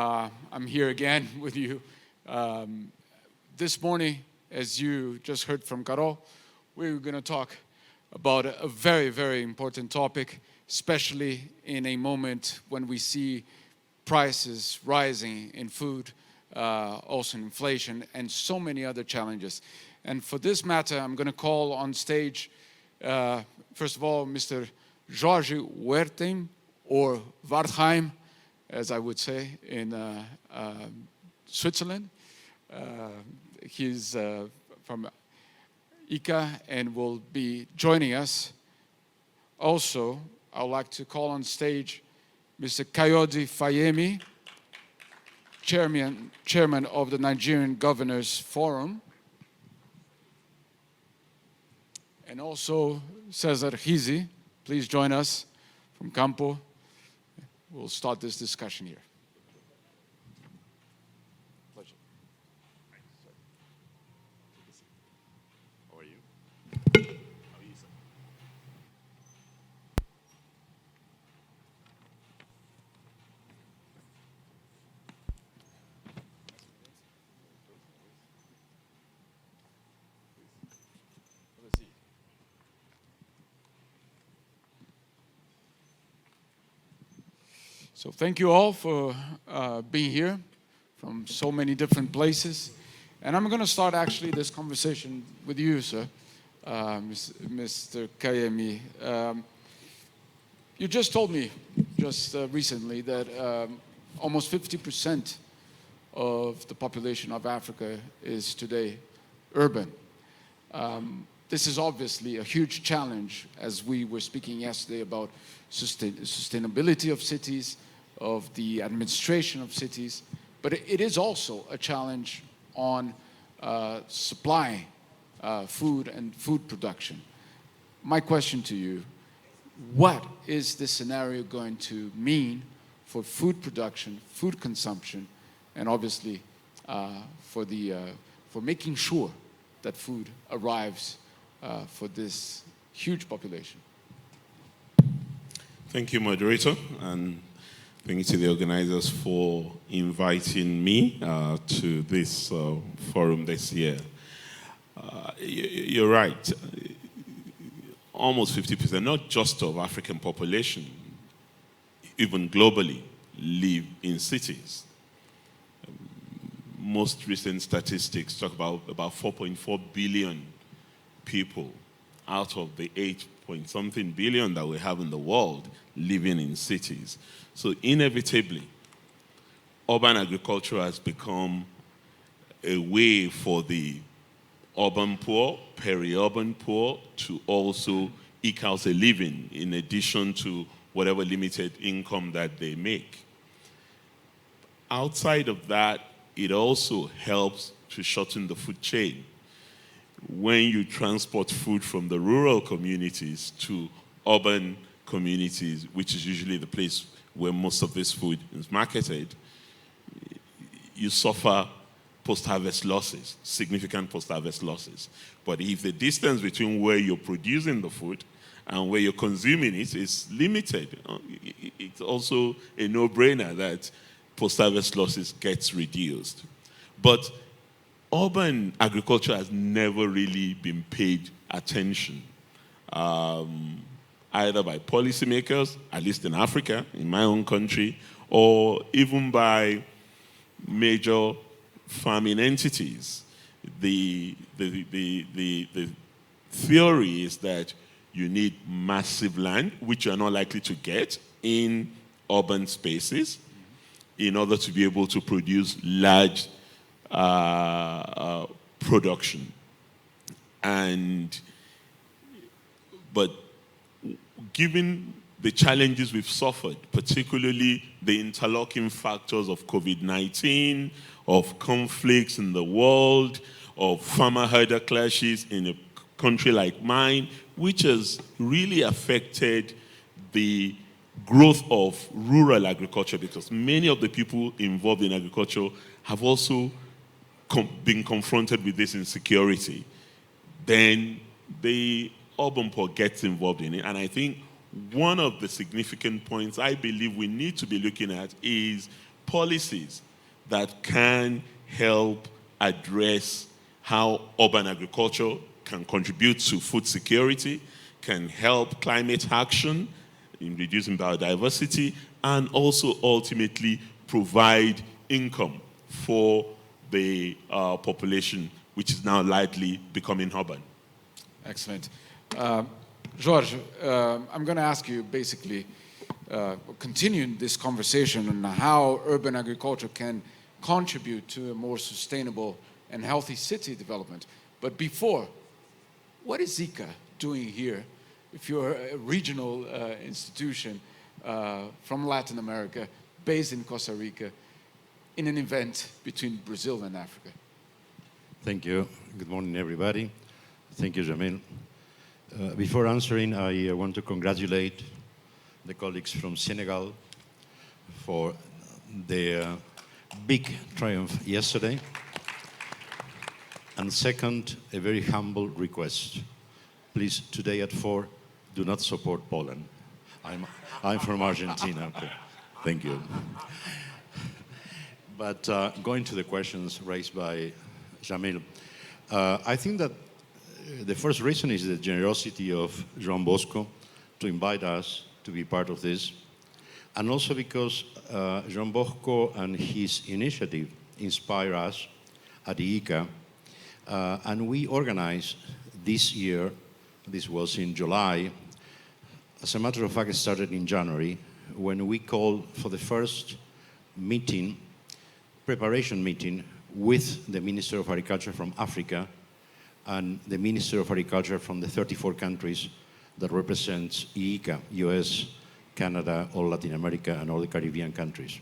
I'm here again with you. This morning, as you just heard from Carol, we're going to talk about a very, very important topic, especially in a moment when we see prices rising in food, also inflation, and so many other challenges. And for this matter, I'm going to call on stage, first of all, Mr. Jorge Wertheim, or Wertheim, as I would say, in Switzerland. He's from ICA and will be joining us. Also, I would like to call on stage Mr. Kayode Fayemi, chairman of the Nigerian Governors Forum, and also Cesar Hizi. Please join us from Campo. We'll start this discussion here. Pleasure. How are you? How are you, sir? So thank you all for being here from so many different places. And I'm going to start actually this conversation with you, sir, Mr. Kayemi. You just told me just recently that almost 50% of the population of Africa is today urban. This is obviously a huge challenge, as we were speaking yesterday about sustainability of cities, of the administration of cities, but it is also a challenge on supplying food and food production. My question to you, what is this scenario going to mean for food production, food consumption, and obviously for making sure that food arrives for this huge population? Thank you, moderator, and thank you to the organizers for inviting me to this forum this year. You're right. Almost 50%, not just of African population, even globally, live in cities. Most recent statistics talk about 4.4 billion people out of the 8-point-something billion that we have in the world living in cities. So inevitably, urban agriculture has become a way for the urban poor, peri-urban poor, to also eke out a living in addition to whatever limited income that they make. Outside of that, it also helps to shorten the food chain. When you transport food from the rural communities to urban communities, which is usually the place where most of this food is marketed, you suffer post-harvest losses, significant post-harvest losses. But if the distance between where you're producing the food and where you're consuming it is limited, it's also a no-brainer that post-harvest losses gets reduced. But urban agriculture has never really been paid attention, either by policymakers, at least in Africa, in my own country, or even by major farming entities. The theory is that you need massive land, which you're not likely to get in urban spaces, in order to be able to produce large production. But given the challenges we've suffered, particularly the interlocking factors of COVID-19, of conflicts in the world, of farmer-herder clashes in a country like mine, which has really affected the growth of rural agriculture, because many of the people involved in agriculture have also been confronted with this insecurity. Then the urban poor gets involved in it. And I think one of the significant points I believe we need to be looking at is policies that can help address how urban agriculture can contribute to food security, can help climate action in reducing biodiversity, and also ultimately provide income for the population, which is now likely becoming urban. Excellent. George, I'm going to ask you basically, continuing this conversation on how urban agriculture can contribute to a more sustainable and healthy city development. But before, what is Zika doing here? If you're a regional institution from Latin America, based in Costa Rica, in an event between Brazil and Africa? Thank you. Good morning, everybody. Thank you, Jamil. Before answering, I want to congratulate the colleagues from Senegal for their big triumph yesterday. And second, a very humble request. Please, today at 4, do not support Poland. I'm from Argentina. Okay. Thank you. But going to the questions raised by Jamil, I think that the first reason is the generosity of João Bosco to invite us to be part of this, and also because João Bosco and his initiative inspire us at IICA, and we organized this year, this was in July, as a matter of fact it started in January, when we called for the first meeting, preparation meeting, with the Minister of Agriculture from Africa and the Minister of Agriculture from the 34 countries that represents IICA, US, Canada, all Latin America, and all the Caribbean countries.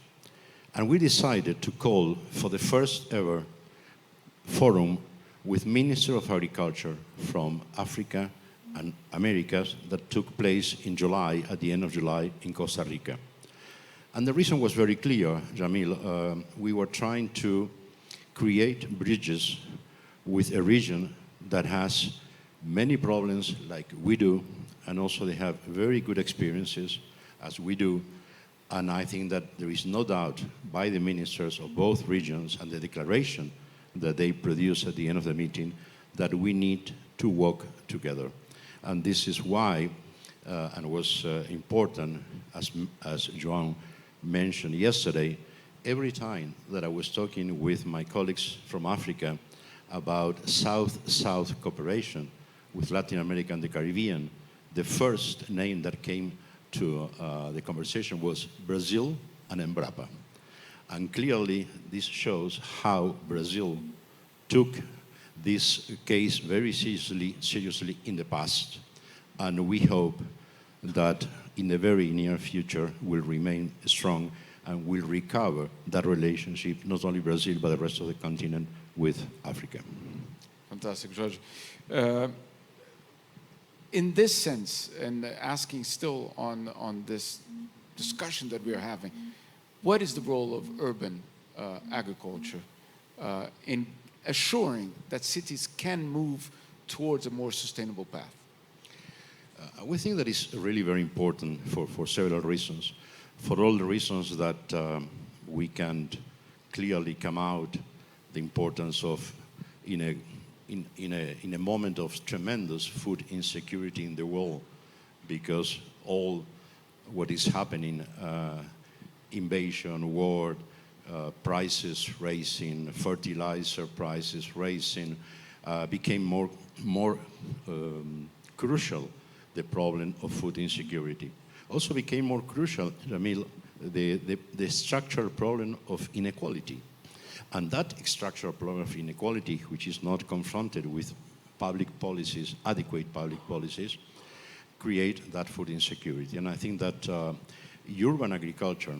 And we decided to call for the first ever forum with Minister of Agriculture from Africa and Americas that took place in July, at the end of July, in Costa Rica. And the reason was very clear, Jamil. We were trying to create bridges with a region that has many problems like we do, and also they have very good experiences as we do. And I think that there is no doubt by the ministers of both regions and the declaration that they produced at the end of the meeting that we need to work together. And this is why, and was important, as João mentioned yesterday, every time that I was talking with my colleagues from Africa about South-South cooperation with Latin America and the Caribbean, the first name that came to the conversation was Brazil and Embrapa. And clearly, this shows how Brazil took this case very seriously in the past. And we hope that in the very near future will remain strong and will recover that relationship, not only Brazil, but the rest of the continent with Africa. Fantastic, George. In this sense, and asking still on this discussion that we are having, what is the role of urban agriculture in assuring that cities can move towards a more sustainable path? We think that is really very important for several reasons. For all the reasons that we can clearly come out the importance of, in a moment of tremendous food insecurity in the world, because all what is happening, invasion, war, prices rising, fertilizer prices rising, became more crucial, the problem of food insecurity. Also became more crucial, Jamil, the structural problem of inequality. And that structural problem of inequality, which is not confronted with public policies, adequate public policies, create that food insecurity. And I think that urban agriculture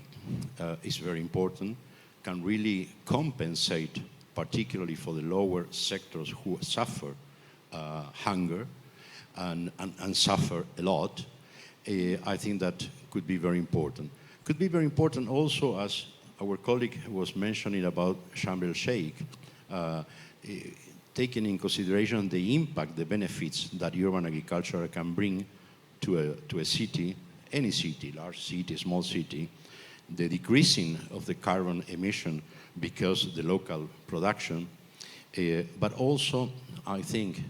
is very important, can really compensate, particularly for the lower sectors who suffer hunger and suffer a lot. I think that could be very important. Could be very important also, as our colleague was mentioning about Sharm el-Sheikh, taking in consideration the impact, the benefits that urban agriculture can bring to a city, any city, large city, small city, the decreasing of the carbon emission because of the local production, but also, I think,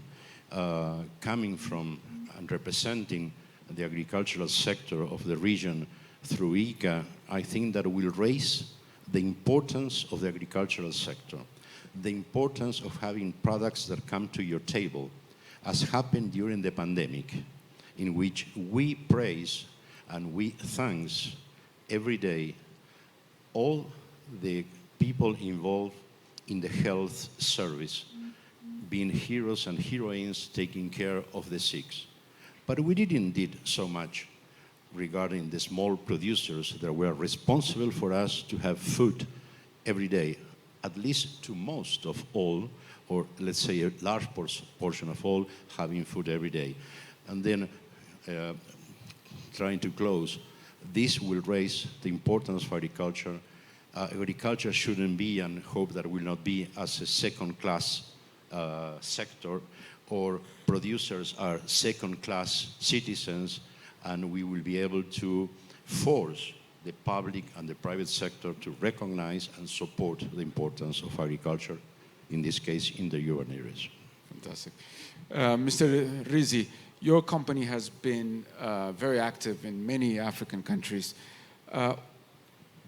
coming from and representing the agricultural sector of the region through ICA, I think that will raise the importance of the agricultural sector, the importance of having products that come to your table, as happened during the pandemic, in which we praise and we thanks every day all the people involved in the health service, being heroes and heroines taking care of the sick. But we didn't did so much regarding the small producers that were responsible for us to have food every day, at least to most of all, or let's say a large portion of all, having food every day. And then, trying to close, this will raise the importance of agriculture. Agriculture shouldn't be, and hope that will not be, as a second-class sector, or producers are second-class citizens, and we will be able to force the public and the private sector to recognize and support the importance of agriculture, in this case, in the urban areas. Fantastic. Mr. Rizzi, your company has been very active in many African countries.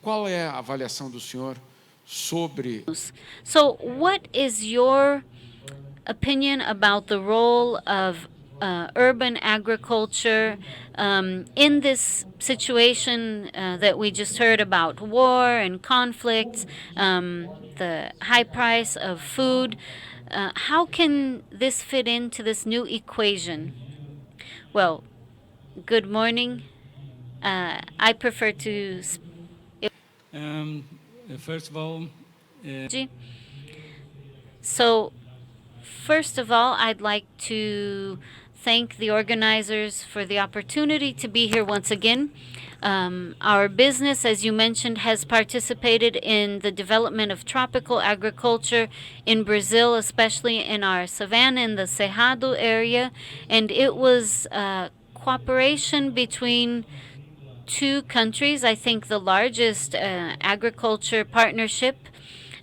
Qual é a avaliação do senhor sobre... So, what is your opinion about the role of urban agriculture in this situation that we just heard about, war and conflict, the high price of food? How can this fit into this new equation? Well, good morning. I prefer to... First of all, So, first of all, I'd like to thank the organizers for the opportunity to be here once again. Our business, as you mentioned, has participated in the development of tropical agriculture in Brazil, especially in our savanna in the Cerrado area, and it was cooperation between two countries. I think the largest agriculture partnership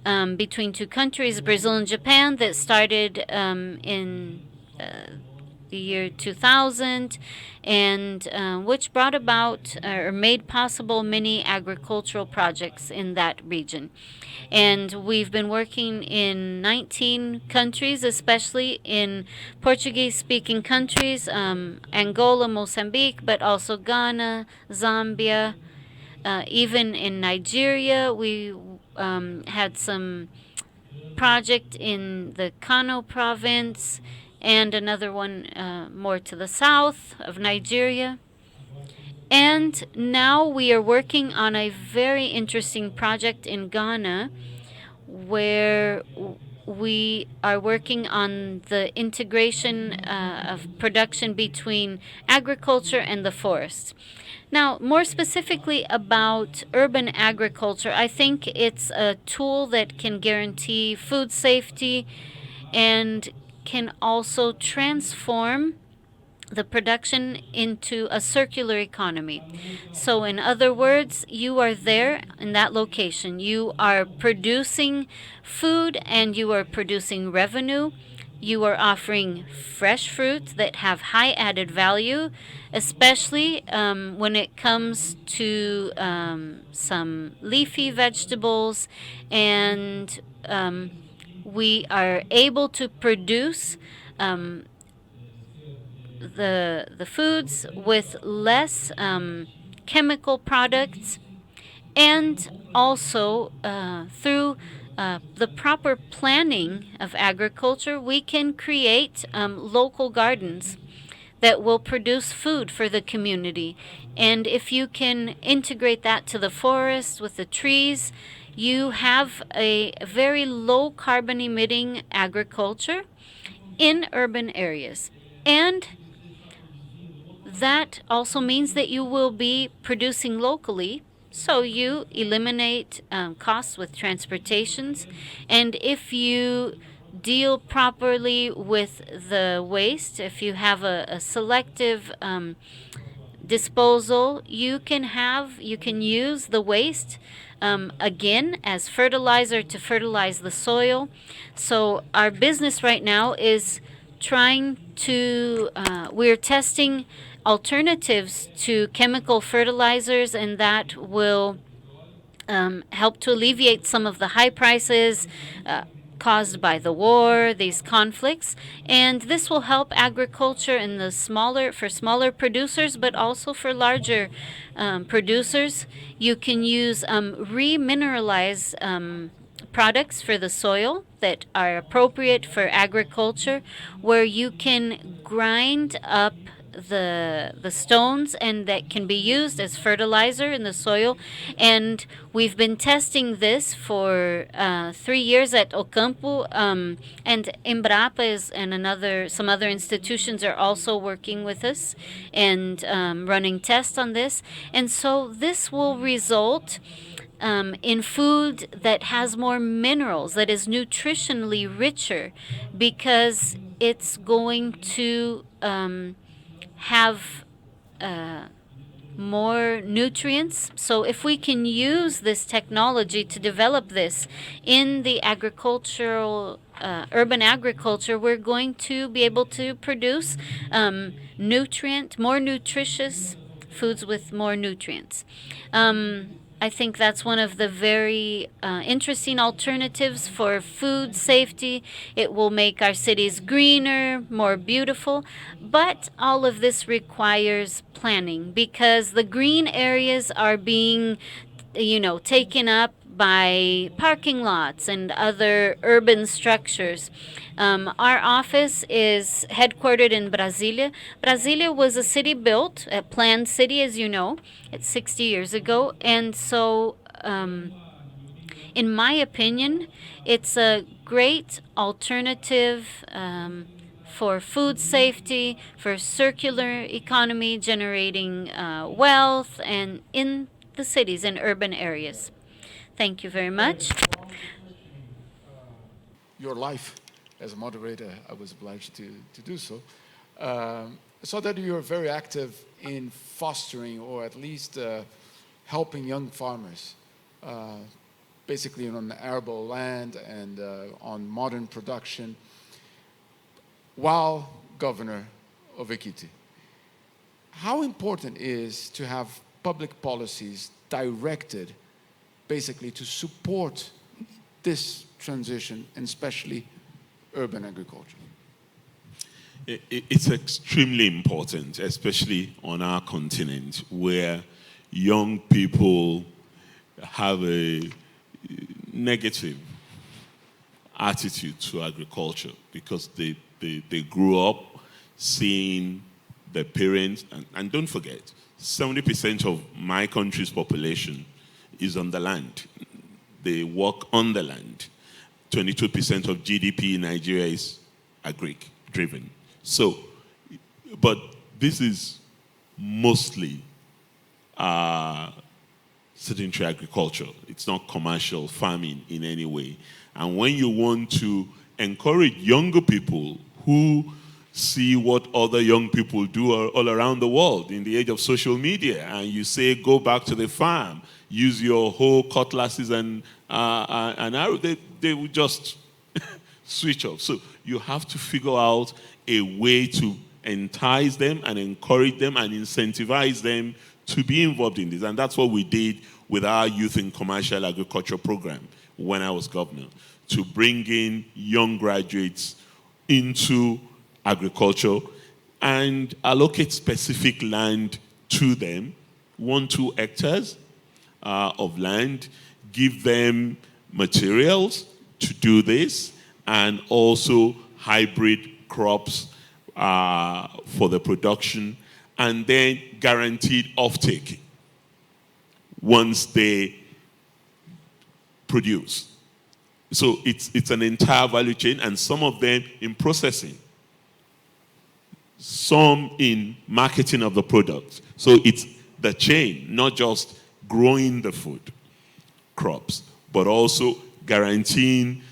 between two countries, Brazil and Japan, that started in the year 2000, and which brought about or made possible many agricultural projects in that region. And we've been working in 19 countries, especially in Portuguese-speaking countries, Angola, Mozambique, but also Ghana, Zambia, even in Nigeria. We had some project in the Kano province, and another one more to the south of Nigeria. And now we are working on a very interesting project in Ghana, where we are working on the integration of production between agriculture and the forest. Now, more specifically about urban agriculture, I think it's a tool that can guarantee food safety and can also transform the production into a circular economy. So in other words, you are there in that location. You are producing food and you are producing revenue. You are offering fresh fruits that have high added value, especially when it comes to some leafy vegetables, and we are able to produce the foods with less chemical products, and also through the proper planning of agriculture, we can create local gardens that will produce food for the community. And if you can integrate that to the forest with the trees, you have a very low carbon emitting agriculture in urban areas. And that also means that you will be producing locally, so you eliminate costs with transportations. And if you deal properly with the waste, if you have a selective disposal, you can use the waste again as fertilizer to fertilize the soil. So our business right now is trying to, we're testing alternatives to chemical fertilizers, and that will help to alleviate some of the high prices caused by the war, these conflicts, and this will help agriculture in the smaller producers, but also for larger producers. You can use remineralize products for the soil that are appropriate for agriculture, where you can grind up the stones and that can be used as fertilizer in the soil. And we've been testing this for 3 years at Ocampo, and Embrapa and some other institutions are also working with us and running tests on this. And so this will result in food that has more minerals, that is nutritionally richer, because it's going to have more nutrients. So if we can use this technology to develop this in the urban agriculture, we're going to be able to produce more nutritious foods with more nutrients. I think that's one of the very interesting alternatives for food safety. It will make our cities greener, more beautiful, but all of this requires planning, because the green areas are being, taken up by parking lots and other urban structures. Our office is headquartered in Brasilia. Brasilia was a city built, a planned city, as you know. It's 60 years ago. And so, in my opinion, it's a great alternative for food safety, for circular economy, generating wealth, and in the cities and urban areas. Thank you very much. Your life as a moderator, I was obliged to do so. I saw that you're very active in fostering, or at least helping young farmers, basically on arable land and on modern production, while governor of Ekiti. How important is to have public policies directed basically to support this transition, and especially urban agriculture? It's extremely important, especially on our continent, where young people have a negative attitude to agriculture, because they grew up seeing their parents, and don't forget, 70% of my country's population is on the land. They work on the land. 22% of GDP in Nigeria is agric-driven. So, but this is mostly sedentary agriculture. It's not commercial farming in any way. And when you want to encourage younger people who see what other young people do all around the world in the age of social media, and you say, go back to the farm, use your whole cutlasses and arrow, they will just switch off. So you have to figure out a way to entice them and encourage them and incentivize them to be involved in this. And that's what we did with our Youth in Commercial Agriculture program when I was governor, to bring in young graduates into agriculture and allocate specific land to them, 1-2 hectares of land, give them materials to do this, and also hybrid crops for the production, and then guaranteed offtake once they produce. So it's an entire value chain, and some of them in processing, some in marketing of the product. So it's the chain, not just growing the food crops, but also guaranteeing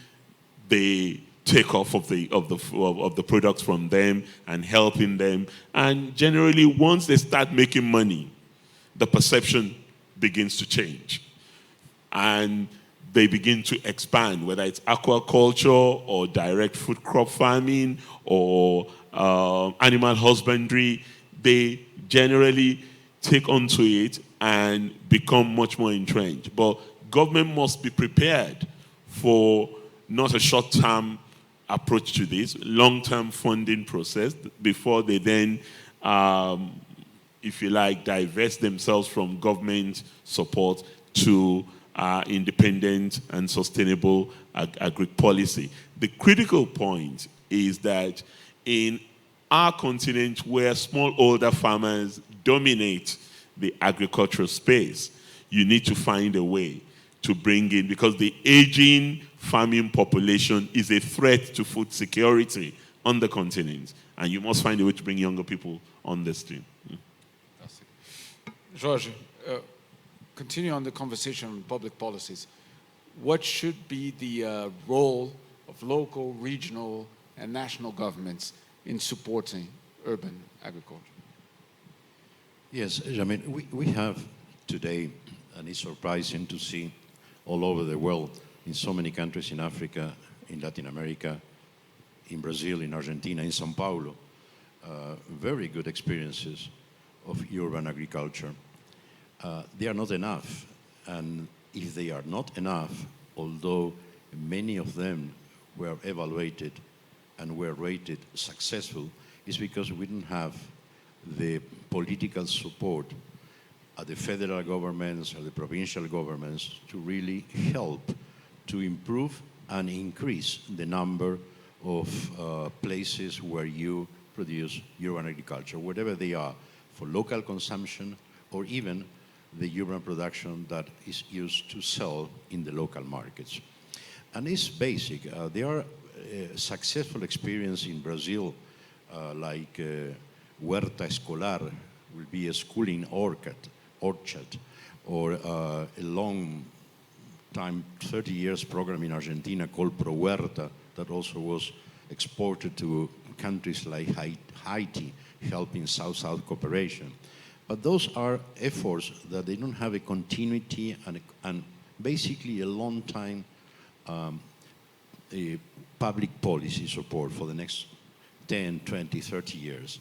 the takeoff of the products from them and helping them. And generally, once they start making money, the perception begins to change. And they begin to expand, whether it's aquaculture or direct food crop farming or animal husbandry. They generally take onto it and become much more entrenched. But government must be prepared for not a short-term approach to this, long-term funding process before they then, if you like, divest themselves from government support to independent and sustainable agri policy. The critical point is that in our continent, where smallholder farmers dominate the agricultural space, you need to find a way to bring in, because the aging farming population is a threat to food security on the continent, and you must find a way to bring younger people on this team. Jorge, continue on the conversation on public policies. What should be the role of local, regional, and national governments in supporting urban agriculture? Yes, I mean, we have today, and it's surprising to see all over the world, in so many countries in Africa, in Latin America, in Brazil, in Argentina, in São Paulo, very good experiences of urban agriculture. They are not enough, and if they are not enough, although many of them were evaluated and were rated successful, is because we didn't have the political support at the federal governments or the provincial governments to really help to improve and increase the number of places where you produce urban agriculture, whatever they are, for local consumption or even the urban production that is used to sell in the local markets. And it's basic. There are successful experience in Brazil, like Huerta Escolar, will be a schooling orchard, or a long time, 30 years program in Argentina called Pro Huerta that also was exported to countries like Haiti, helping South-South cooperation. But those are efforts that they don't have a continuity and basically a long time a public policy support for the next 10, 20, 30 years.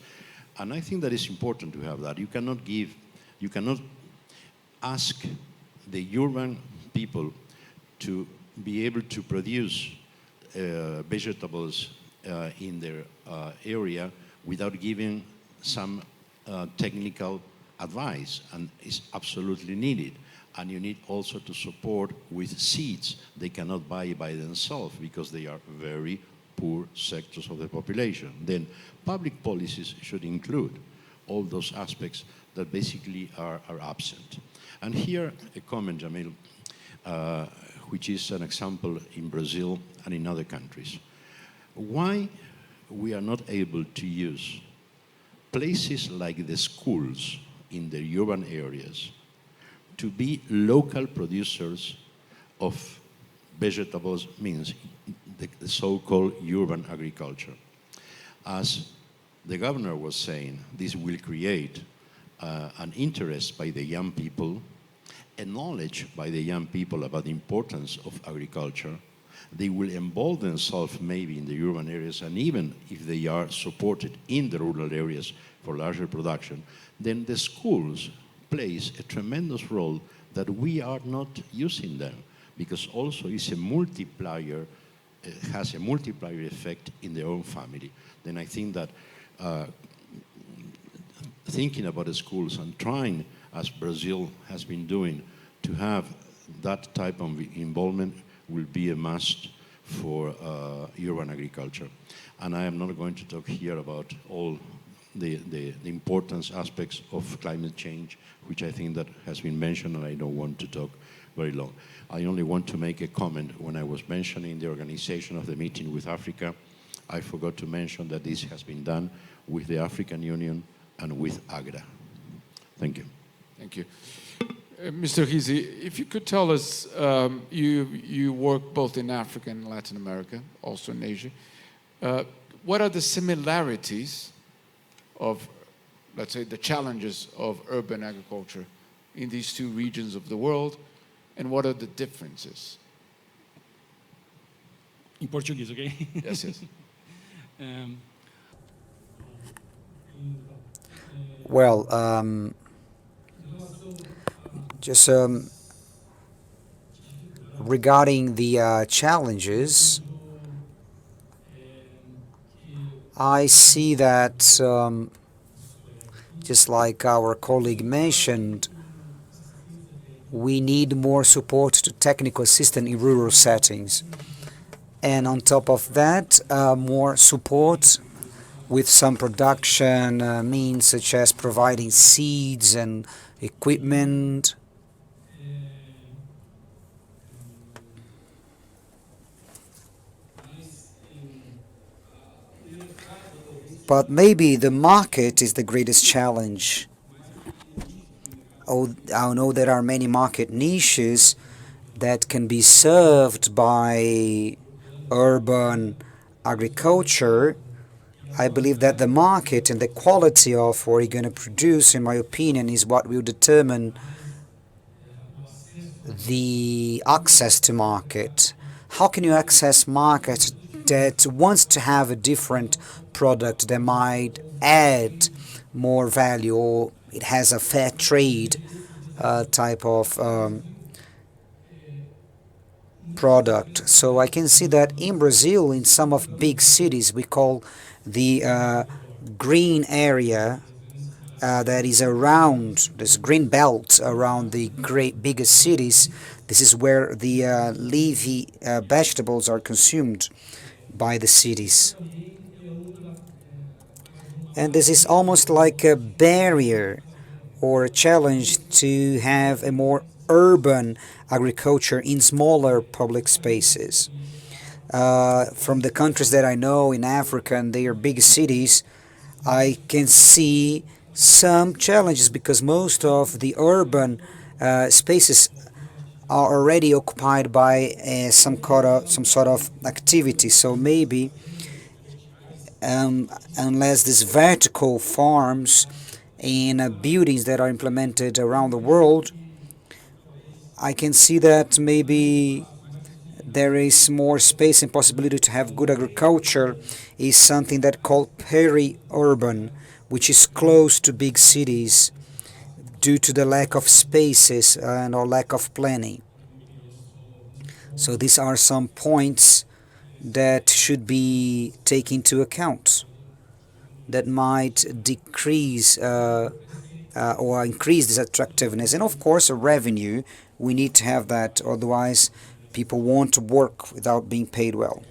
And I think that it's important to have that. You cannot ask the urban people to be able to produce vegetables in their area without giving some technical advice, and it's absolutely needed. And you need also to support with seeds they cannot buy by themselves because they are very poor sectors of the population. Then public policies should include all those aspects that basically are absent. And here a comment, Jamil, which is an example in Brazil and in other countries. Why we are not able to use places like the schools in the urban areas to be local producers of vegetables, means the so-called urban agriculture. As the governor was saying, this will create an interest by the young people, a knowledge by the young people about the importance of agriculture. They will involve themselves maybe in the urban areas, and even if they are supported in the rural areas for larger production, then the schools plays a tremendous role that we are not using them, because also it's a multiplier, has a multiplier effect in their own family. Then I think that thinking about the schools and trying, as Brazil has been doing, to have that type of involvement will be a must for urban agriculture. And I am not going to talk here about all the importance aspects of climate change, which I think that has been mentioned, and I don't want to talk very long. I only want to make a comment. When I was mentioning the organization of the meeting with Africa, I forgot to mention that this has been done with the African Union and with AGRA. Thank you. Thank you. Mr. Hizi, if you could tell us, you work both in Africa and Latin America, also in Asia. What are the similarities of, let's say, the challenges of urban agriculture in these two regions of the world, and what are the differences? In Portuguese, okay? Yes, yes. Um, Well, just regarding the challenges, I see that just like our colleague mentioned, we need more support to technical assistance in rural settings. And on top of that, more support with some production means such as providing seeds and equipment. But maybe the market is the greatest challenge. Oh, I know there are many market niches that can be served by urban agriculture. I believe that the market and the quality of what you're going to produce, in my opinion, is what will determine the access to market. How can you access market that wants to have a different product that might add more value, or it has a fair trade type of product? So I can see that in Brazil, in some of big cities, we call the green area that is around this green belt around the great biggest cities. This is where the leafy vegetables are consumed by the cities. And this is almost like a barrier or a challenge to have a more urban agriculture in smaller public spaces. From the countries that I know in Africa and their big cities, I can see some challenges because most of the urban spaces are already occupied by some sort of activity. So maybe unless these vertical farms and buildings that are implemented around the world, I can see that maybe there is more space and possibility to have good agriculture is something that called peri-urban, which is close to big cities due to the lack of spaces and or lack of planning. So these are some points that should be taken into account that might decrease or increase this attractiveness. And of course, a revenue, we need to have that, otherwise people won't work without being paid well.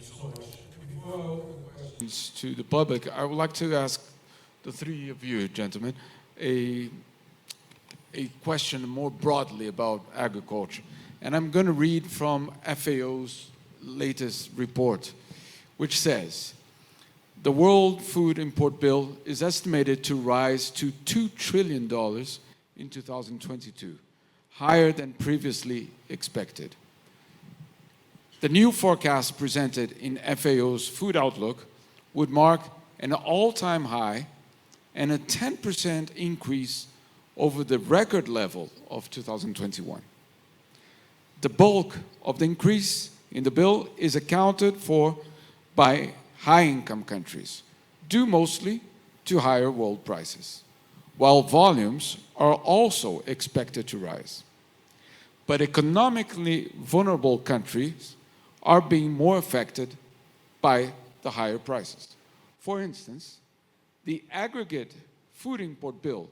To the public, I would like to ask the three of you, gentlemen, a question more broadly about agriculture. And I'm going to read from FAO's latest report, which says, the World Food Import Bill is estimated to rise to $2 trillion in 2022, higher than previously expected. The new forecast presented in FAO's Food Outlook would mark an all-time high and a 10% increase over the record level of 2021. The bulk of the increase in the bill is accounted for by high-income countries, due mostly to higher world prices, while volumes are also expected to rise. But economically vulnerable countries are being more affected by the higher prices. For instance, the aggregate food import bill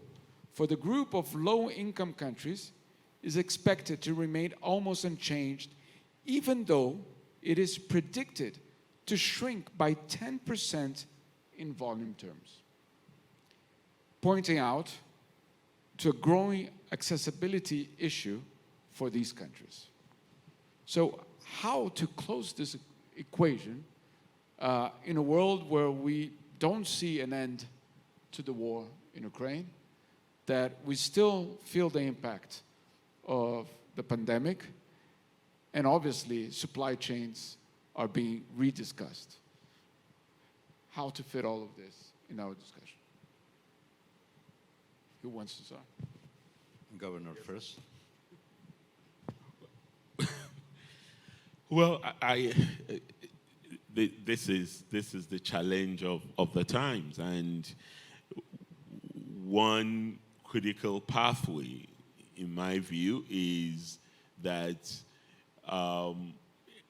for the group of low-income countries is expected to remain almost unchanged, even though it is predicted to shrink by 10% in volume terms, pointing out to a growing accessibility issue for these countries. So how to close this equation in a world where we don't see an end to the war in Ukraine, that we still feel the impact of the pandemic, and obviously supply chains are being rediscussed. How to fit all of this in our discussion? Who wants to start? Governor first. Well, this is the challenge of the times, and one critical pathway, in my view, is that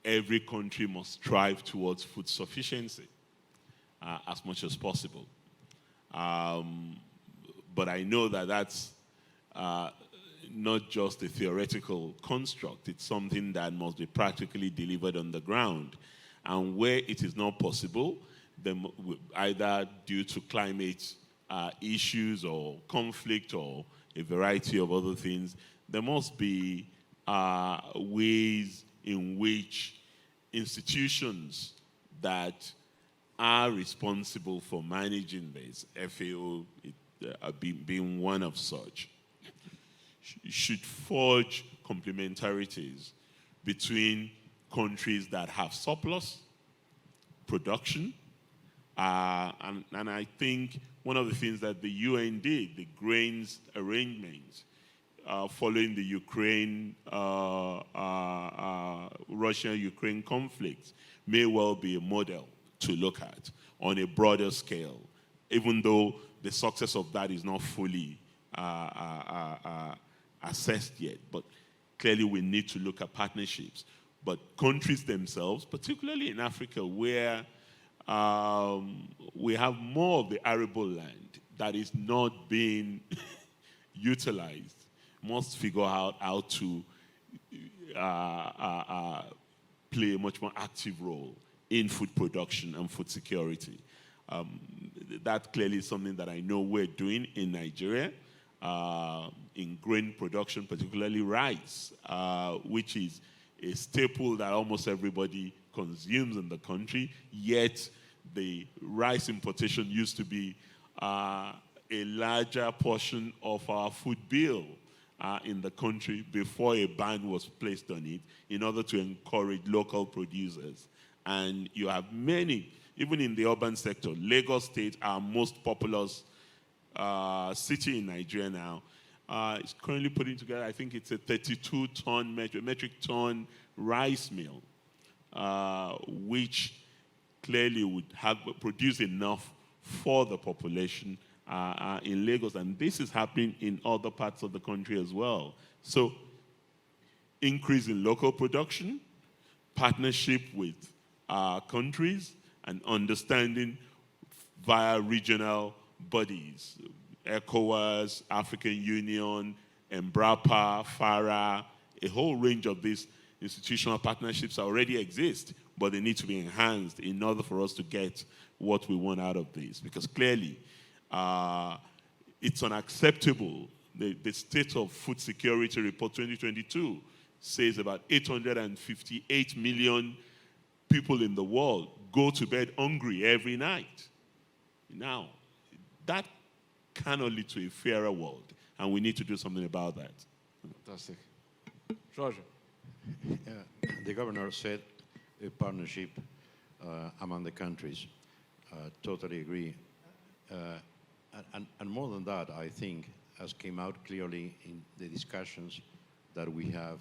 every country must strive towards food sufficiency as much as possible. But I know that that's not just a theoretical construct. It's something that must be practically delivered on the ground. And where it is not possible, then either due to climate issues or conflict or a variety of other things, there must be ways in which institutions that are responsible for managing this, FAO being one of such, should forge complementarities between countries that have surplus production. And I think one of the things that the UN did, the grains arrangements, following the Russia-Ukraine conflict, may well be a model to look at on a broader scale, even though the success of that is not fully assessed yet. But clearly we need to look at partnerships. But countries themselves, particularly in Africa, where we have more of the arable land that is not being utilized, must figure out how to play a much more active role in food production and food security. That clearly is something that I know we're doing in Nigeria, in grain production, particularly rice, which is a staple that almost everybody consumes in the country, yet the rice importation used to be a larger portion of our food bill in the country before a ban was placed on it in order to encourage local producers. And you have many, even in the urban sector, Lagos State, our most populous city in Nigeria now, is currently putting together, I think it's a 32-ton metric ton rice mill, which clearly would have produced enough for the population in Lagos. And this is happening in other parts of the country as well. So increase in local production, partnership with countries, and understanding via regional bodies, ECOWAS, African Union, EMBRAPA, FARA, a whole range of these institutional partnerships already exist, but they need to be enhanced in order for us to get what we want out of this. Because clearly, it's unacceptable. The State of Food Security Report 2022 says about 858 million people in the world go to bed hungry every night. Now, that cannot lead to a fairer world, and we need to do something about that. Fantastic. George. The governor said a partnership among the countries. Totally agree. And more than that, I think, as came out clearly in the discussions that we have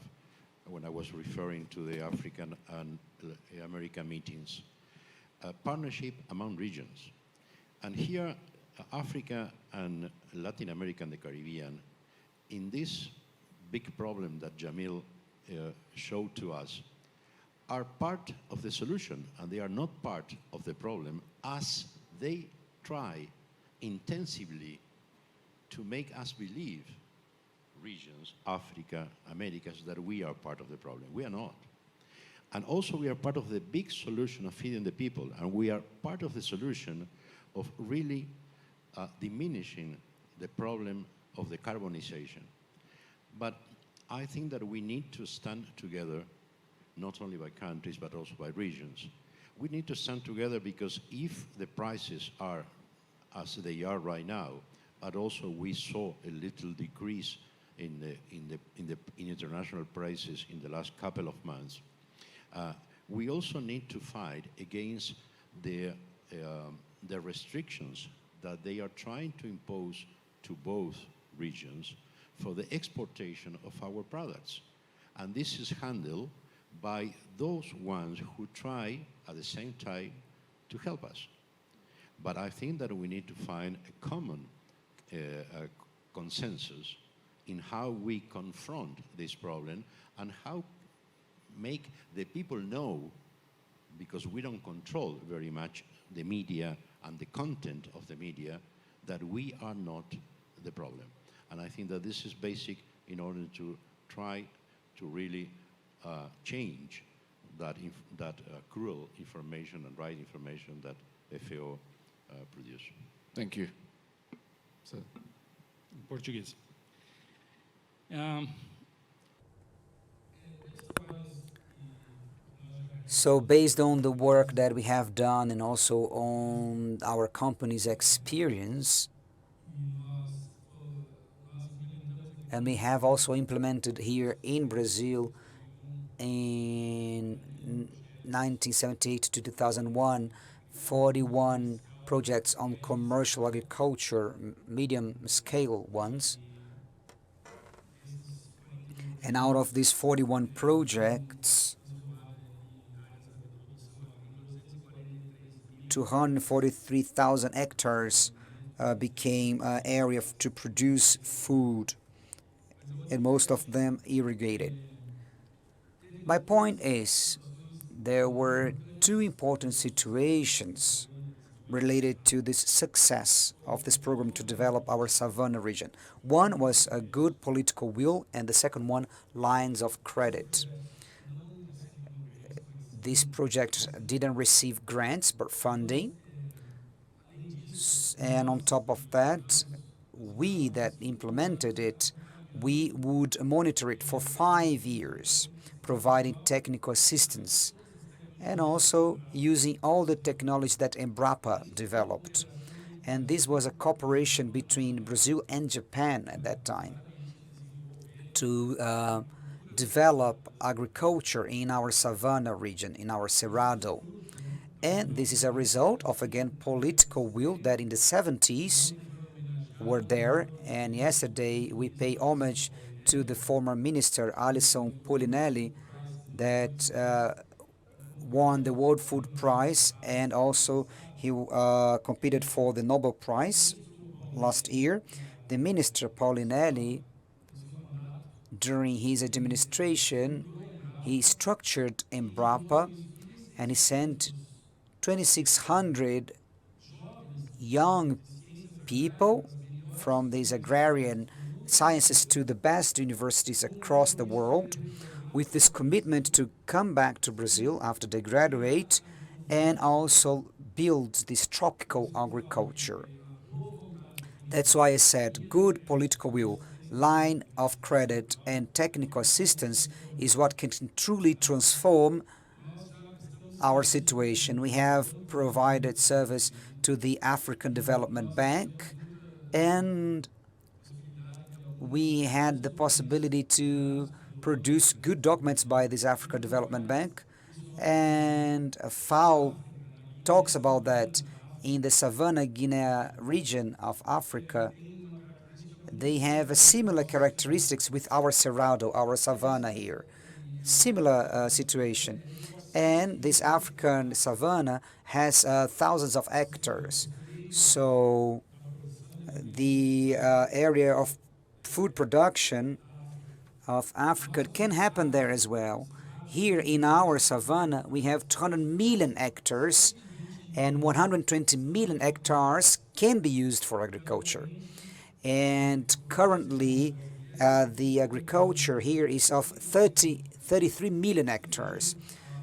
when I was referring to the African and American meetings, partnership among regions. And here, Africa and Latin America and the Caribbean, in this big problem that Jamil showed to us, are part of the solution, and they are not part of the problem, as they try intensively to make us believe, regions, Africa, Americas, that we are part of the problem. We are not. And also we are part of the big solution of feeding the people, and we are part of the solution of really diminishing the problem of the carbonization. But I think that we need to stand together, not only by countries, but also by regions. We need to stand together because if the prices are as they are right now, but also we saw a little decrease in international prices in the last couple of months. We also need to fight against the restrictions that they are trying to impose to both regions for the exportation of our products. And this is handled by those ones who try at the same time to help us. But I think that we need to find a common consensus in how we confront this problem and how make the people know, because we don't control very much the media and the content of the media, that we are not the problem. And I think that this is basic in order to try to really change that cruel information and right information that FAO produce. Thank you. So, Portuguese. So based on the work that we have done and also on our company's experience, and we have also implemented here in Brazil in 1978 to 2001, 41 projects on commercial agriculture, medium scale ones. And out of these 41 projects, 243,000 hectares became an area to produce food, and most of them irrigated. My point is, there were two important situations related to this success of this program to develop our Savannah region. One was a good political will, and the second one, lines of credit. This project didn't receive grants but funding, and on top of that, we that implemented it, we would monitor it for 5 years, providing technical assistance and also using all the technology that Embrapa developed. And this was a cooperation between Brazil and Japan at that time to develop agriculture in our Savannah region, in our Cerrado. And this is a result of, again, political will that in the 70s were there. And yesterday we pay homage to the former minister, Alisson Polinelli, that won the World Food Prize, and also he competed for the Nobel Prize last year. The minister Polinelli, during his administration, he structured Embrapa and he sent 2,600 young people from these agrarian sciences to the best universities across the world, with this commitment to come back to Brazil after they graduate and also build this tropical agriculture. That's why I said good political will, line of credit, and technical assistance is what can truly transform our situation. We have provided service to the African Development Bank, and we had the possibility to produce good documents by this African Development Bank, and FAO talks about that in the Savannah Guinea region of Africa. They have similar characteristics with our Cerrado, our Savannah here. Similar situation. And this African Savannah has thousands of hectares. So the area of food production of Africa can happen there as well. Here in our Savannah, we have 200 million hectares, and 120 million hectares can be used for agriculture. And currently, the agriculture here is of 33 million hectares.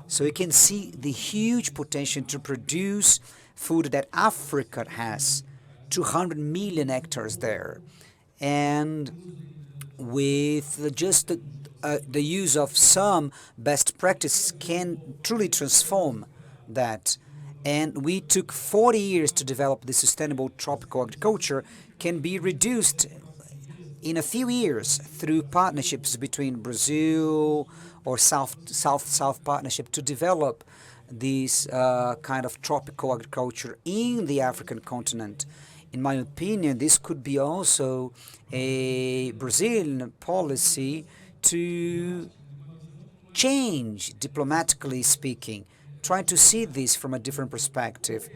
So you can see the huge potential to produce food that Africa has, 200 million hectares there. And with just the use of some best practices can truly transform that. And we took 40 years to develop the sustainable tropical agriculture, can be reduced in a few years, through partnerships between Brazil or South partnership, to develop this kind of tropical agriculture in the African continent. In my opinion, this could be also a Brazilian policy to change, diplomatically speaking, try to see this from a different perspective.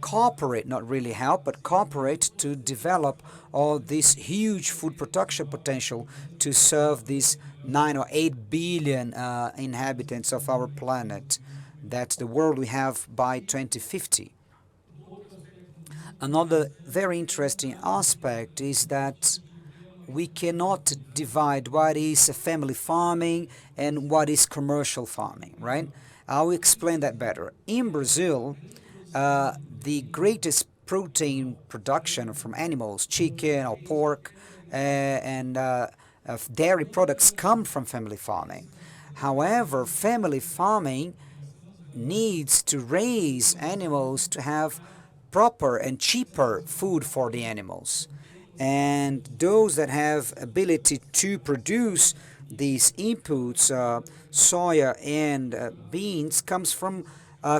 Cooperate, not really help, but cooperate to develop all this huge food production potential to serve these 9 or 8 billion inhabitants of our planet. That's the world we have by 2050. Another very interesting aspect is that we cannot divide what is family farming and what is commercial farming, right? I'll explain that better. In Brazil, the greatest protein production from animals, chicken or pork, and of dairy products come from family farming. However, family farming needs to raise animals to have proper and cheaper food for the animals. And those that have ability to produce these inputs, soya and beans, comes from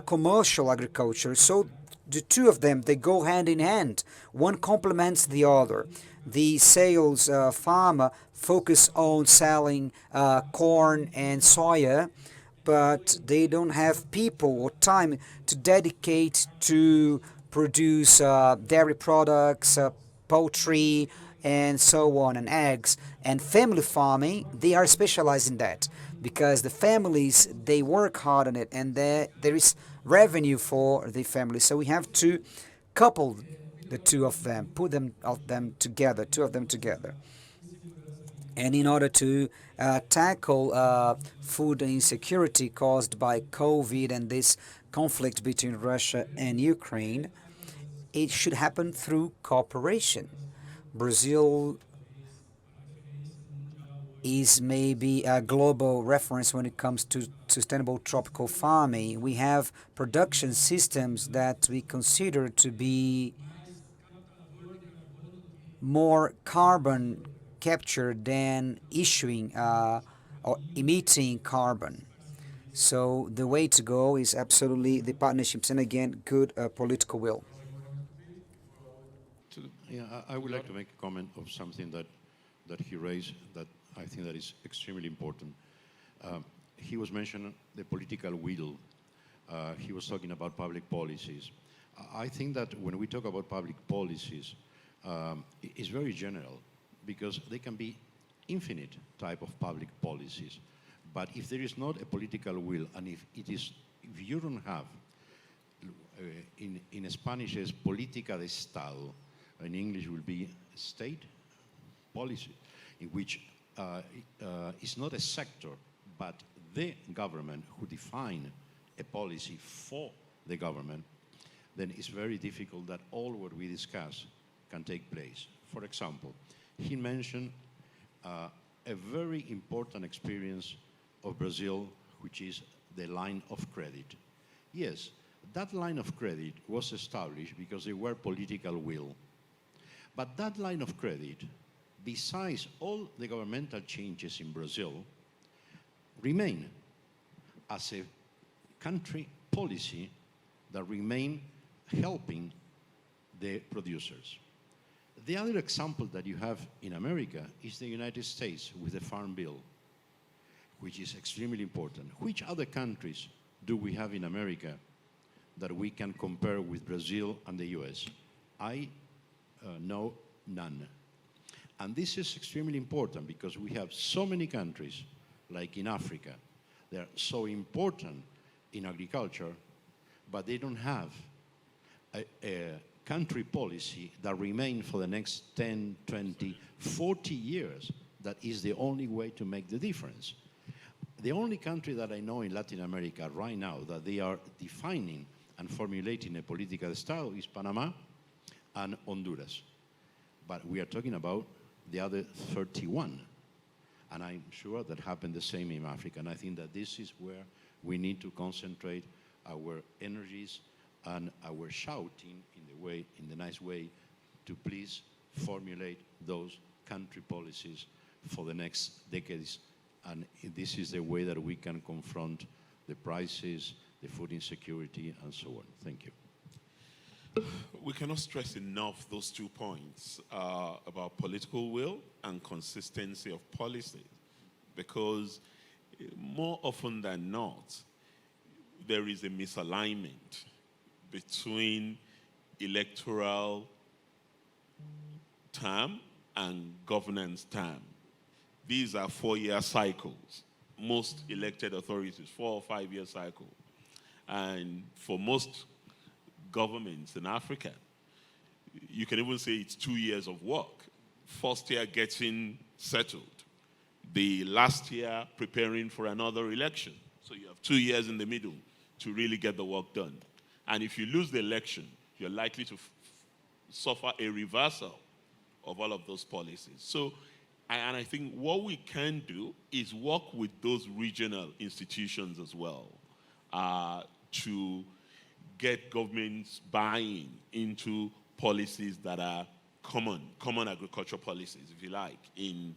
commercial agriculture. So the two of them, they go hand in hand. One complements the other. The sales farmer focus on selling corn and soya, but they don't have people or time to dedicate to produce dairy products, poultry, and so on, and eggs. And family farming, they are specialized in that because the families, they work hard on it, and there is revenue for the family. So we have to couple the two of them, put them of them together, two of them together. And in order to tackle food insecurity caused by COVID and this conflict between Russia and Ukraine, it should happen through cooperation. Brazil is maybe a global reference when it comes to sustainable tropical farming. We have production systems that we consider to be more carbon capture than issuing or emitting carbon. So the way to go is absolutely the partnerships and again good political will. Yeah, I would like to make a comment of something that he raised that I think that is extremely important. He was mentioning the political will. He was talking about public policies. I think that when we talk about public policies, it's very general because they can be infinite type of public policies. But if there is not a political will, and if you don't have, in Spanish is política de Estado, in English will be state policy, in which it's not a sector, but the government who define a policy for the government, then it's very difficult that all what we discuss can take place. For example, he mentioned a very important experience of Brazil, which is the line of credit. Yes, that line of credit was established because there were political will. But that line of credit, besides all the governmental changes in Brazil, remain as a country policy that remain helping the producers. The other example that you have in America is the United States with the Farm Bill, which is extremely important. Which other countries do we have in America that we can compare with Brazil and the US? I know none. And this is extremely important because we have so many countries, like in Africa, they're so important in agriculture, but they don't have a country policy that remain for the next 10, 20, 40 years. That is the only way to make the difference. The only country that I know in Latin America right now that they are defining and formulating a political style is Panama and Honduras. But we are talking about the other 31. And I'm sure that happened the same in Africa. And I think that this is where we need to concentrate our energies and our shouting in the nice way, to please formulate those country policies for the next decades. And this is the way that we can confront the prices, the food insecurity, and so on. Thank you. We cannot stress enough those 2 points about political will and consistency of policy, because more often than not, there is a misalignment between electoral term and governance term. These are 4-year cycles. Most elected authorities, 4 or 5-year cycle. And for most governments in Africa, you can even say it's 2 years of work. First year getting settled. The last year preparing for another election. So you have 2 years in the middle to really get the work done. And if you lose the election, you're likely to suffer a reversal of all of those policies. So, and I think what we can do is work with those regional institutions as well to get governments buying into policies that are common agricultural policies, if you like, in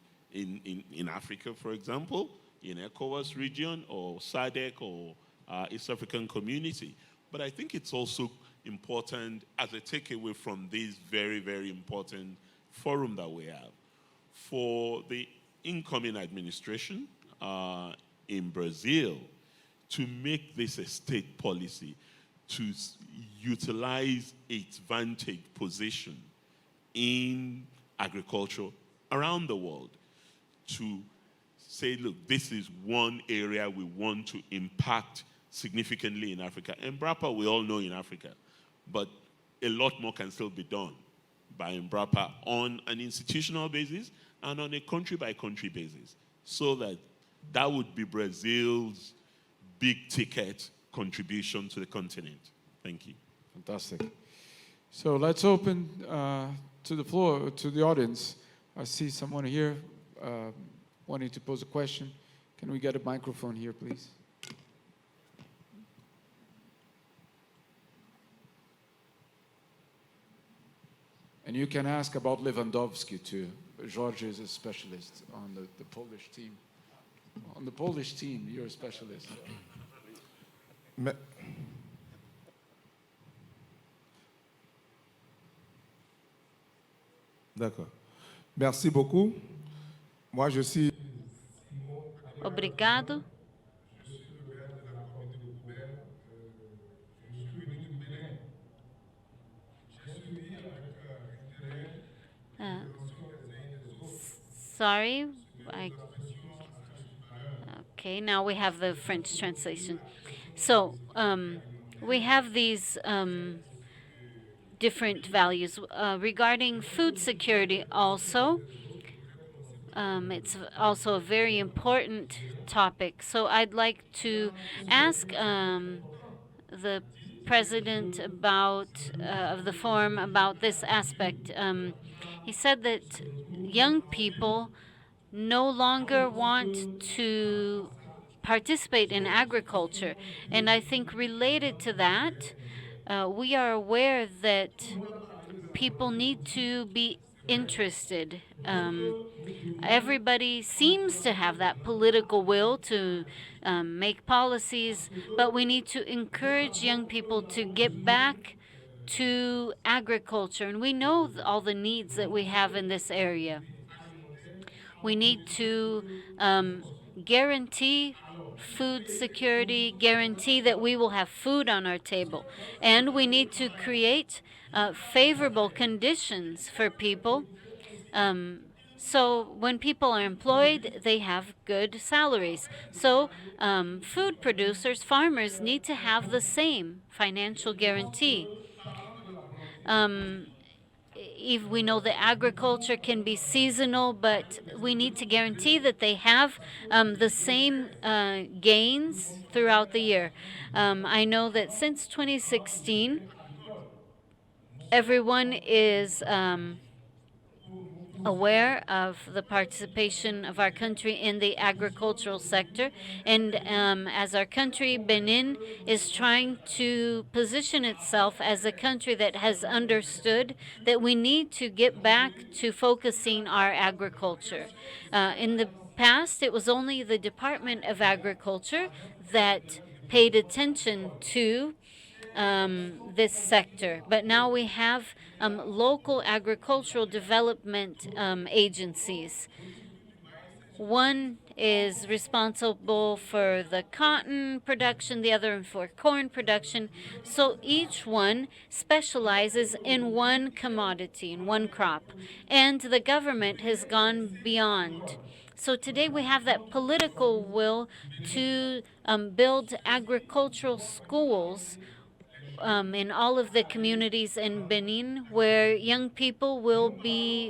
Africa, for example, in ECOWAS region or SADC or East African Community. But I think it's also important as a takeaway from this very, very important forum that we have for the incoming administration in Brazil to make this a state policy, to utilize its vantage position in agriculture around the world to say, look, this is one area we want to impact significantly in Africa. Embrapa, we all know in Africa, but a lot more can still be done by Embrapa on an institutional basis and on a country-by-country basis, so that would be Brazil's big ticket contribution to the continent. Thank you. Fantastic. So let's open to the floor, to the audience. I see someone here wanting to pose a question. Can we get a microphone here, please? And you can ask about Lewandowski too. George is a specialist on the Polish team. On the Polish team, you're a specialist. D'accord. Merci beaucoup. Moi, je suis. Obrigado. Sorry, okay, now we have the French translation. So, we have these different values. Regarding food security also, it's also a very important topic. So I'd like to ask the president of the forum about this aspect. He said that young people no longer want to participate in agriculture. And I think related to that, we are aware that people need to be interested. Everybody seems to have that political will to make policies, but we need to encourage young people to get back to agriculture. And we know all the needs that we have in this area. We need to guarantee food security, guarantee that we will have food on our table. And we need to create favorable conditions for people. So when people are employed, they have good salaries. So food producers, farmers need to have the same financial guarantee. If we know that agriculture can be seasonal, but we need to guarantee that they have the same gains throughout the year. I know that since 2016, everyone is aware of the participation of our country in the agricultural sector. And as our country, Benin, is trying to position itself as a country that has understood that we need to get back to focusing our agriculture. In the past, it was only the Department of Agriculture that paid attention to this sector. But now we have local agricultural development agencies. One is responsible for the cotton production, the other for corn production. So each one specializes in one commodity, in one crop. And the government has gone beyond. So today we have that political will to build agricultural schools in all of the communities in Benin, where young people will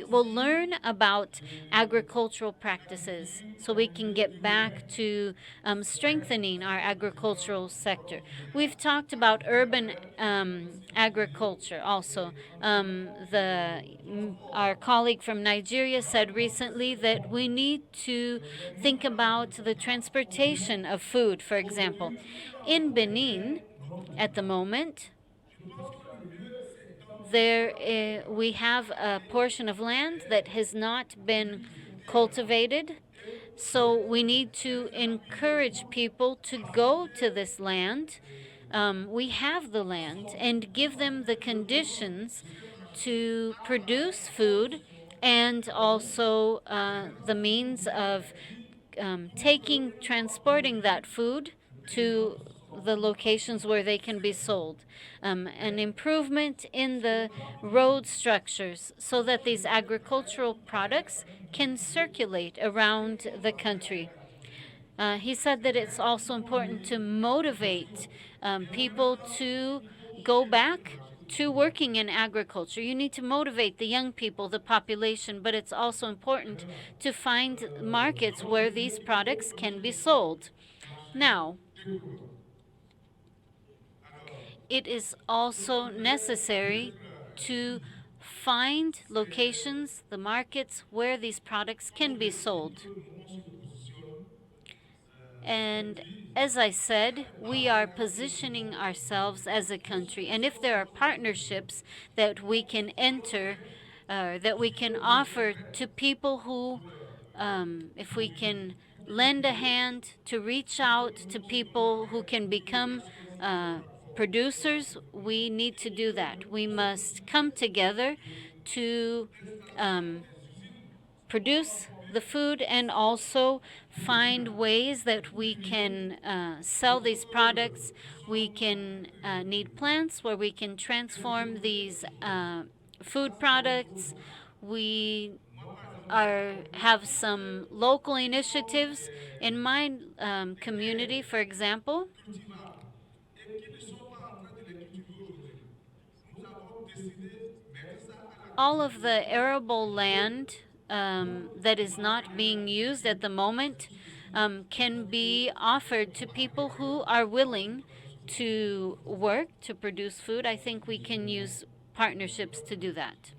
learn about agricultural practices, so we can get back to strengthening our agricultural sector. We've talked about urban agriculture also. Our colleague from Nigeria said recently that we need to think about the transportation of food, for example. In Benin, at the moment, we have a portion of land that has not been cultivated. So we need to encourage people to go to this land. We have the land, and give them the conditions to produce food, and also the means of transporting that food to the locations where they can be sold. An improvement in the road structures so that these agricultural products can circulate around the country. He said that it's also important to motivate people to go back to working in agriculture. You need to motivate the young people, the population, but it's also important to find markets where these products can be sold. Now, it is also necessary to find locations, the markets, where these products can be sold. And as I said, we are positioning ourselves as a country. And if there are partnerships that we can enter, that we can offer to people who, if we can lend a hand to reach out to people who can become producers, we need to do that. We must come together to produce the food, and also find ways that we can sell these products. We can need plants where we can transform these food products. We have some local initiatives. In my community, for example, all of the arable land that is not being used at the moment can be offered to people who are willing to work to produce food. I think we can use partnerships to do that.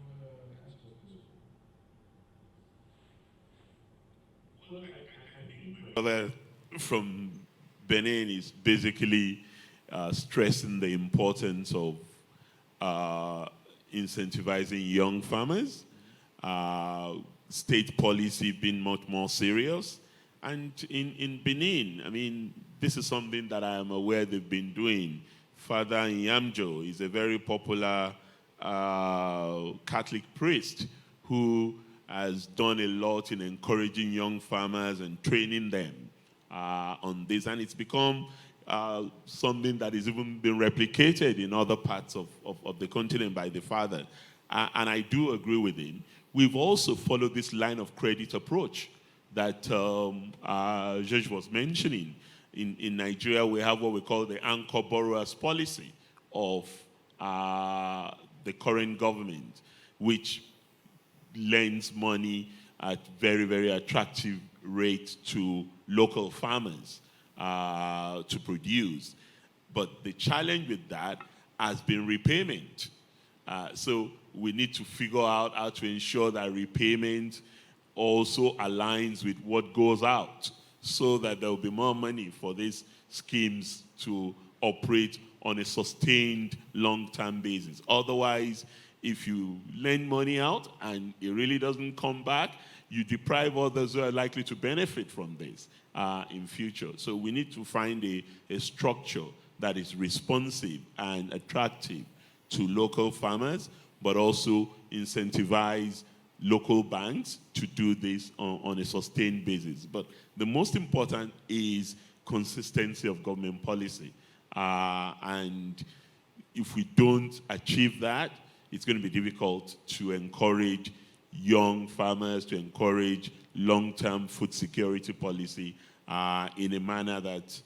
Brother from Benin is basically stressing the importance of incentivizing young farmers, state policy being much more serious. And in Benin, I mean, this is something that I am aware they've been doing. Father Nyamjo is a very popular Catholic priest who has done a lot in encouraging young farmers and training them on this. And it's become something that is even been replicated in other parts of the continent by the father. And I do agree with him. We've also followed this line of credit approach that George was mentioning. In Nigeria, we have what we call the anchor borrowers policy of the current government, which lends money at very, very attractive rates to local farmers to produce. But the challenge with that has been repayment. So we need to figure out how to ensure that repayment also aligns with what goes out so that there will be more money for these schemes to operate on a sustained long-term basis. Otherwise, if you lend money out and it really doesn't come back, you deprive others who are likely to benefit from this in future. So we need to find a structure that is responsive and attractive to local farmers, but also incentivize local banks to do this on a sustained basis. But the most important is consistency of government policy. And if we don't achieve that, it's going to be difficult to encourage young farmers, to encourage long-term food security policy in a manner that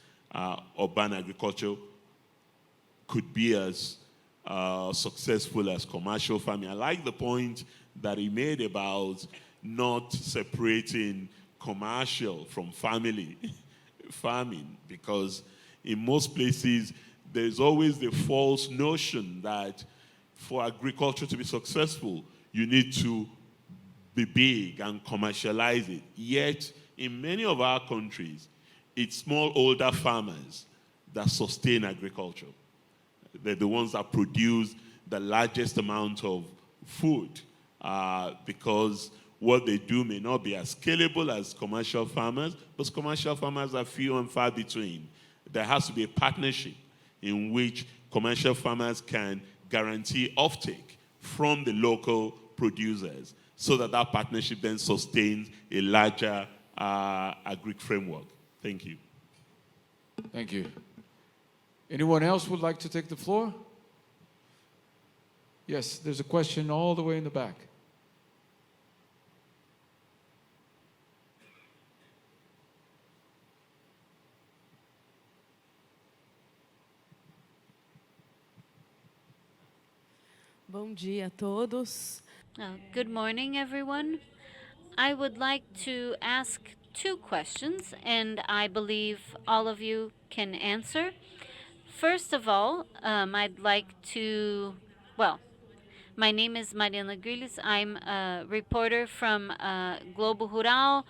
urban agriculture could be as successful as commercial farming. I like the point that he made about not separating commercial from family farming, because in most places there's always the false notion that for agriculture to be successful, you need to be big and commercialize it. Yet, in many of our countries, it's smallholder farmers that sustain agriculture. They're the ones that produce the largest amount of food because what they do may not be as scalable as commercial farmers, but commercial farmers are few and far between. There has to be a partnership in which commercial farmers can guarantee offtake from the local producers so that that partnership then sustains a larger agri framework. Thank you. Thank you. Anyone else would like to take the floor? Yes, there's a question all the way in the back. Bom dia a todos. Good morning, everyone. I would like to ask two questions, and I believe all of you can answer. First of all, I'd like to, my name is Mariana Grilles. I'm a reporter from Globo Rural.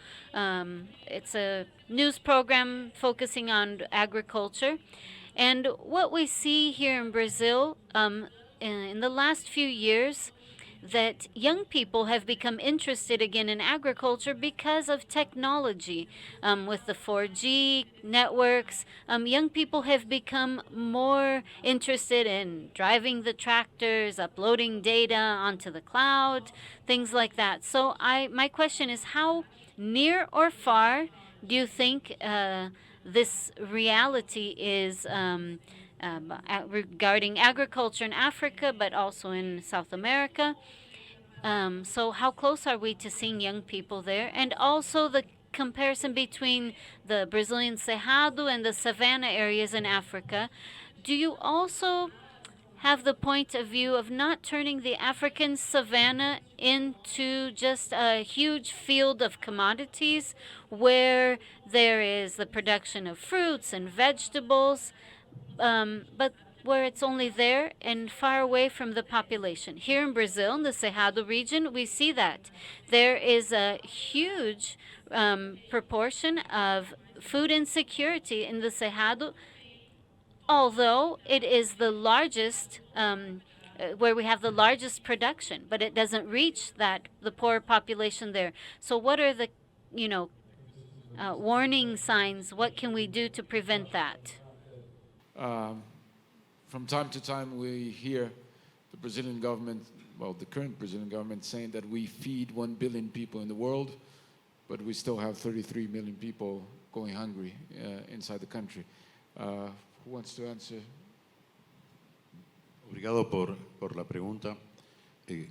It's a news program focusing on agriculture. And what we see here in Brazil in the last few years, that young people have become interested again in agriculture because of technology. With the 4G networks, young people have become more interested in driving the tractors, uploading data onto the cloud, things like that. So my question is, how near or far do you think this reality is regarding agriculture in Africa, but also in South America? So how close are we to seeing young people there? And also the comparison between the Brazilian Cerrado and the savanna areas in Africa. Do you also have the point of view of not turning the African savanna into just a huge field of commodities where there is the production of fruits and vegetables, but where it's only there and far away from the population? Here in Brazil, in the Cerrado region, we see that there is a huge proportion of food insecurity in the Cerrado, although it is the largest, where we have the largest production, but it doesn't reach the poor population there. So what are the, warning signs? What can we do to prevent that? From time to time, we hear the Brazilian government, the current Brazilian government, saying that we feed 1 billion people in the world, but we still have 33 million people going hungry inside the country. Who wants to answer? Obrigado por la pregunta.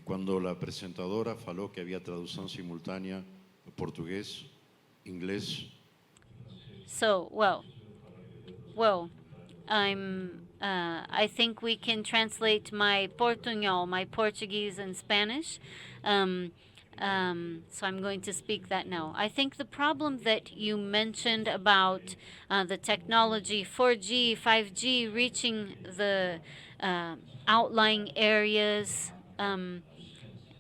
Cuando la presentadora faló que había traducción simultánea portugués, inglés. So, I think we can translate my Portuñol, my Portuguese and Spanish. So I'm going to speak that now. I think the problem that you mentioned about the technology, 4G, 5G, reaching the outlying areas,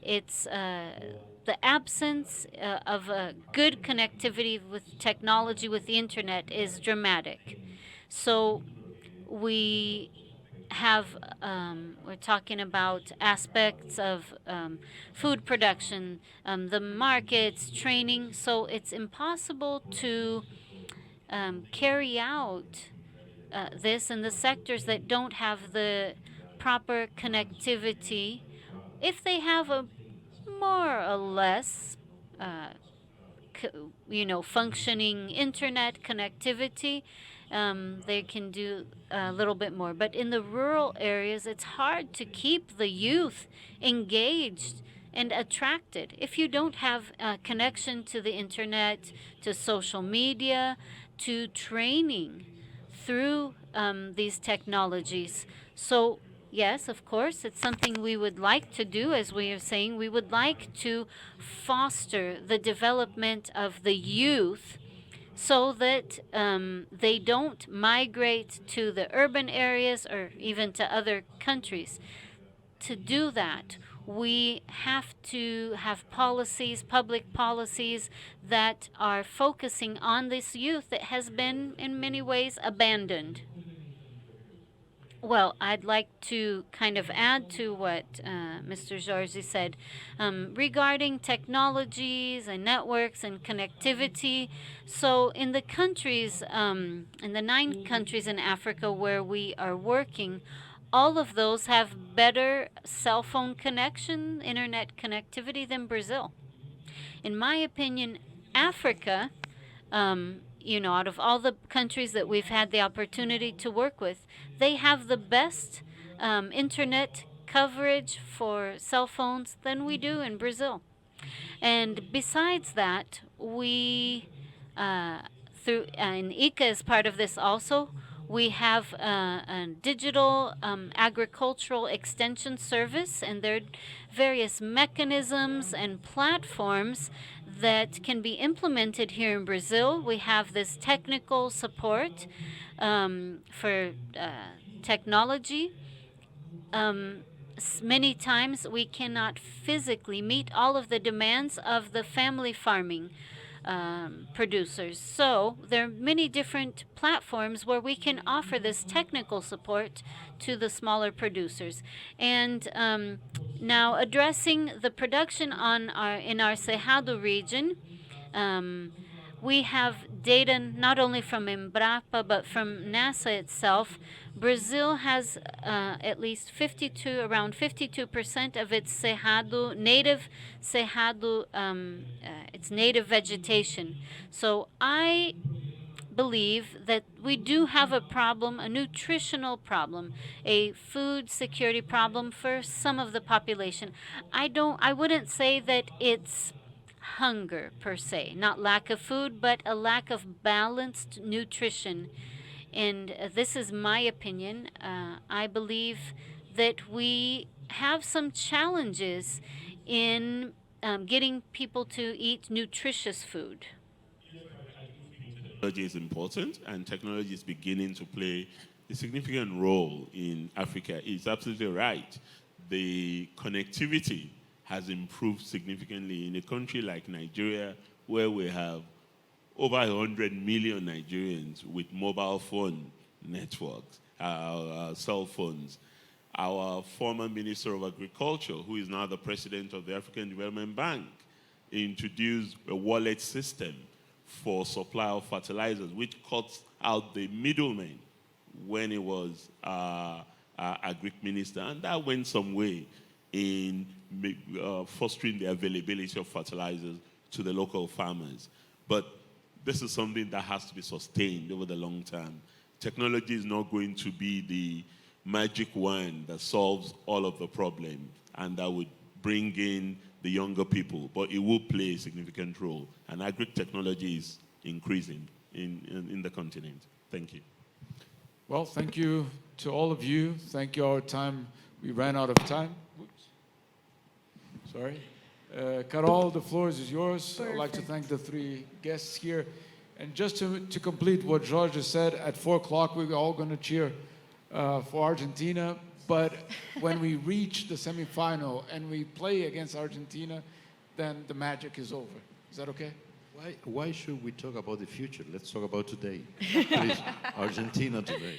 It's the absence of good connectivity with technology, with the internet, is dramatic. So we have we're talking about aspects of food production, the markets, training. So it's impossible to carry out this in the sectors that don't have the proper connectivity. If they have a more or less functioning internet connectivity, they can do a little bit more. But in the rural areas, it's hard to keep the youth engaged and attracted if you don't have a connection to the internet, to social media, to training through these technologies. So yes, of course, it's something we would like to do. As we are saying, we would like to foster the development of the youth so that they don't migrate to the urban areas or even to other countries. To do that, we have to have policies, public policies, that are focusing on this youth that has been in many ways abandoned. Well, I'd like to kind of add to what Mr. Jorge said regarding technologies and networks and connectivity. So, in the countries, in the 9 countries in Africa where we are working, all of those have better cell phone connection, internet connectivity than Brazil. In my opinion, Africa, out of all the countries that we've had the opportunity to work with, they have the best internet coverage for cell phones than we do in Brazil. And besides that, we, through, and ICA is part of this also, we have a digital agricultural extension service, and there are various mechanisms and platforms that can be implemented here in Brazil. We have this technical support for technology. Many times we cannot physically meet all of the demands of the family farming producers. So there are many different platforms where we can offer this technical support to the smaller producers. And now addressing the production in our Cerrado region, we have data not only from Embrapa but from NASA itself. Brazil has at least around 52% of its Cerrado, its native vegetation. So I believe that we do have a problem, a nutritional problem, a food security problem for some of the population. I wouldn't say that it's hunger per se, not lack of food, but a lack of balanced nutrition. And this is my opinion. I believe that we have some challenges in getting people to eat nutritious food. Technology is important, and technology is beginning to play a significant role in Africa. It's absolutely right. The connectivity has improved significantly in a country like Nigeria, where we have over 100 million Nigerians with mobile phone networks, cell phones. Our former Minister of Agriculture, who is now the President of the African Development Bank, introduced a wallet system for supply of fertilizers, which cuts out the middleman when he was Agric Minister. And that went some way in fostering the availability of fertilizers to the local farmers. But this is something that has to be sustained over the long term. Technology is not going to be the magic wand that solves all of the problems and that would bring in the younger people, but it will play a significant role. And agri-technology is increasing in the continent. Thank you. Well, thank you to all of you. Thank you. Our time, we ran out of time. Oops. Sorry. Carol, the floor is yours. Perfect. I'd like to thank the 3 guests here. And just to complete what Jorge said, at 4 o'clock, we're all going to cheer for Argentina. But when we reach the semifinal and we play against Argentina, then the magic is over. Is that okay? Why should we talk about the future? Let's talk about today. Please, Argentina today.